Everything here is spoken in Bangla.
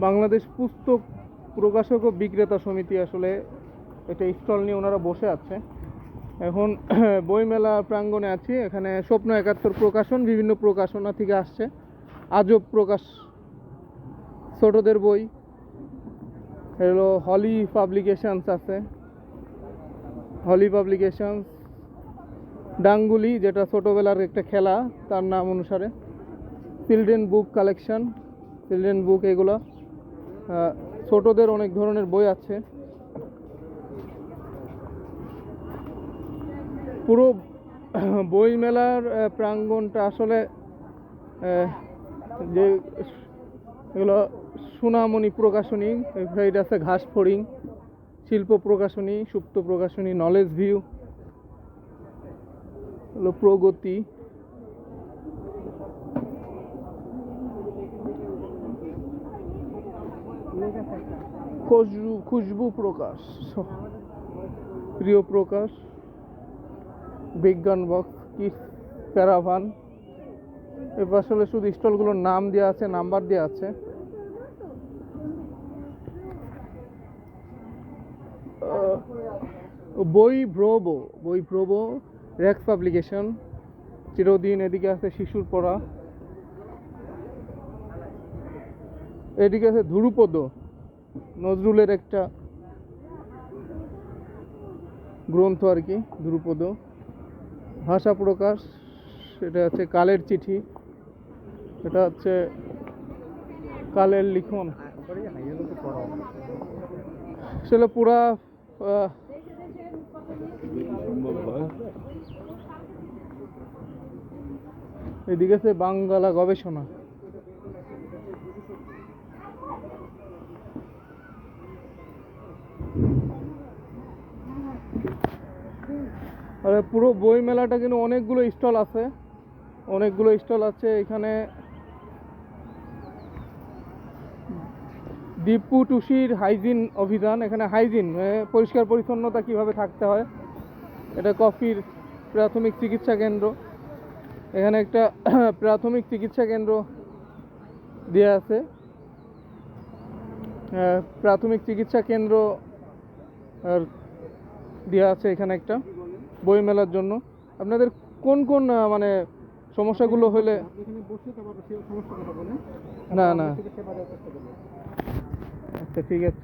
বাংলাদেশ পুস্তক প্রকাশক ও বিক্রেতা সমিতি আসলে একটা স্টল নিয়ে ওনারা বসে আছে এখন। বইমেলা প্রাঙ্গণে আছি। এখানে স্বপ্ন ৭১ প্রকাশন বিভিন্ন প্রকাশনা থেকে আসছে। আজব প্রকাশ ছোটদের বই হলো হলি পাবলিকেশনস আছে। হলি পাবলিকেশনস ডাঙ্গুলি, যেটা ছোটোবেলার একটা খেলা তার নাম অনুসারে। চিলড্রেন বুক কালেকশন, চিলড্রেন বুক, এগুলো ছোটদের অনেক ধরনের বই আছে। পুরো বই মেলার প্রাঙ্গণটা আসলে যে এগুলো সোনামণি প্রকাশনী, এটা আছে ঘাস ফড়িং, শিল্প প্রকাশনী, সুপ্ত প্রকাশনী, নলেজ ভিউ, হলো প্রগতি, খুশবু প্রকাশ, প্রিয় প্রকাশ, বিজ্ঞান বক্স, কিডস ক্যারাভান। এবার আসলে শুধু স্টলগুলোর নাম দেওয়া আছে, নাম্বার দেওয়া আছে। বই ভ্রবো রেক্স পাবলিকেশন, চিরদিন। এদিকে আছে শিশুর পড়া, এদিকে আছে ধ্রুপদ, নজরুলের একটা গ্রন্থ আর কি, ধ্রুপদ। ভাষা প্রকাশ, এটা হচ্ছে কালের চিঠি, এটা হচ্ছে কালের লিখন। আসলে পুরা এদিকে আছে বাংলা গবেষণা। আর পুরো বই মেলাটা কিন্তু অনেকগুলো স্টল আছে এখানে। দীপু টুসির হাইজিন অভিযান, এখানে হাইজিন পরিষ্কার পরিচ্ছন্নতা কিভাবে থাকতে হয়। এটা কফির প্রাথমিক চিকিৎসা কেন্দ্র, এখানে একটা প্রাথমিক চিকিৎসা কেন্দ্র দেওয়া আছে। প্রাথমিক চিকিৎসা কেন্দ্র দেওয়া আছে এখানে একটা বই মেলার জন্য। আপনাদের কোন কোন মানে সমস্যাগুলো হলে না, আচ্ছা ঠিক আছে।